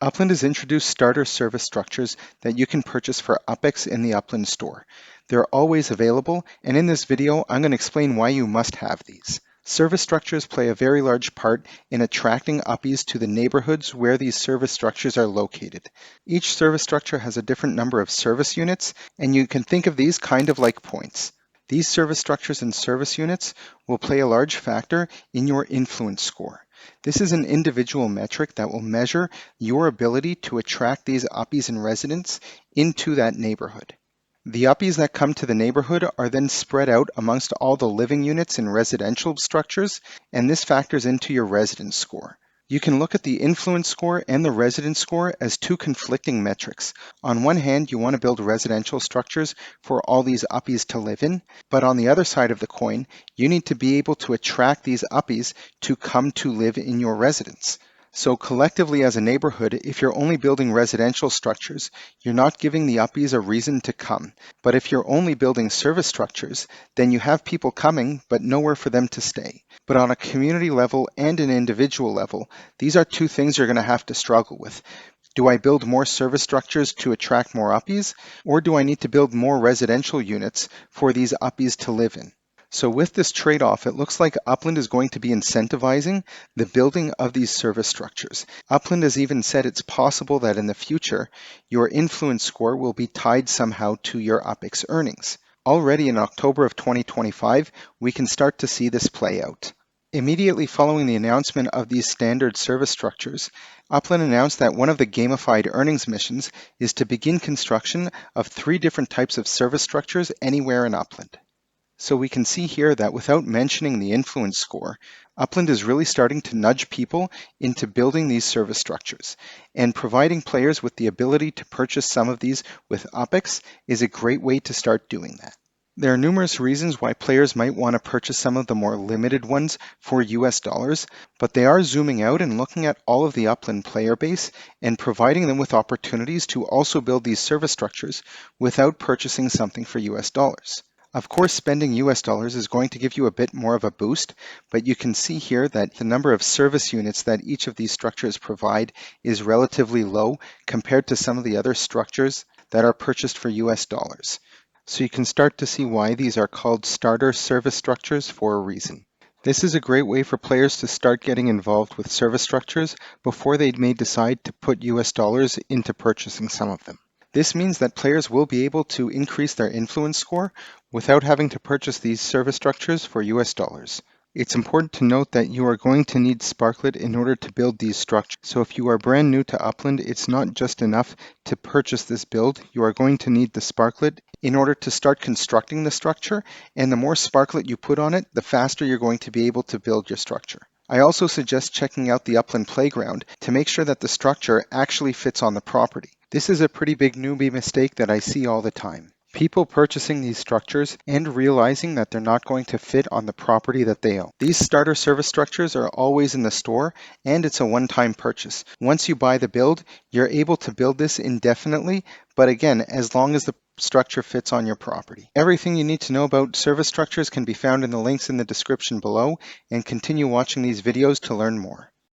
Upland has introduced starter service structures that you can purchase for UPX in the Upland store. They're always available, and in this video, I'm going to explain why you must have these. Service structures play a very large part in attracting Uppies to the neighborhoods where these service structures are located. Each service structure has a different number of service units, and you can think of these kind of like points. These service structures and service units will play a large factor in your influence score. This is an individual metric that will measure your ability to attract these Uppies and residents into that neighborhood. The Uppies that come to the neighborhood are then spread out amongst all the living units in residential structures, and this factors into your residence score. You can look at the influence score and the residence score as two conflicting metrics. On one hand, you want to build residential structures for all these Uppies to live in, but on the other side of the coin, you need to be able to attract these Uppies to come to live in your residence. So collectively as a neighborhood, if you're only building residential structures, you're not giving the Uppies a reason to come. But if you're only building service structures, then you have people coming, but nowhere for them to stay. But on a community level and an individual level, these are two things you're going to have to struggle with. Do I build more service structures to attract more Uppies, or do I need to build more residential units for these Uppies to live in? So with this trade-off, it looks like Upland is going to be incentivizing the building of these service structures. Upland has even said it's possible that in the future, your influence score will be tied somehow to your UPX earnings. Already in October of 2025, we can start to see this play out. Immediately following the announcement of these standard service structures, Upland announced that one of the gamified earnings missions is to begin construction of 3 different types of service structures anywhere in Upland. So we can see here that without mentioning the influence score, Upland is really starting to nudge people into building these service structures, and providing players with the ability to purchase some of these with UPX is a great way to start doing that. There are numerous reasons why players might want to purchase some of the more limited ones for US dollars, but they are zooming out and looking at all of the Upland player base and providing them with opportunities to also build these service structures without purchasing something for US dollars. Of course, spending US dollars is going to give you a bit more of a boost, but you can see here that the number of service units that each of these structures provide is relatively low compared to some of the other structures that are purchased for US dollars. So you can start to see why these are called starter service structures for a reason. This is a great way for players to start getting involved with service structures before they may decide to put US dollars into purchasing some of them. This means that players will be able to increase their influence score without having to purchase these service structures for US dollars. It's important to note that you are going to need Sparklet in order to build these structures. So if you are brand new to Upland, it's not just enough to purchase this build. You are going to need the Sparklet in order to start constructing the structure, and the more Sparklet you put on it, the faster you're going to be able to build your structure. I also suggest checking out the Upland playground to make sure that the structure actually fits on the property. This is a pretty big newbie mistake that I see all the time. People purchasing these structures and realizing that they're not going to fit on the property that they own. These starter service structures are always in the store, and it's a one-time purchase. Once you buy the build, you're able to build this indefinitely, but again, as long as the structure fits on your property. Everything you need to know about service structures can be found in the links in the description below, and continue watching these videos to learn more.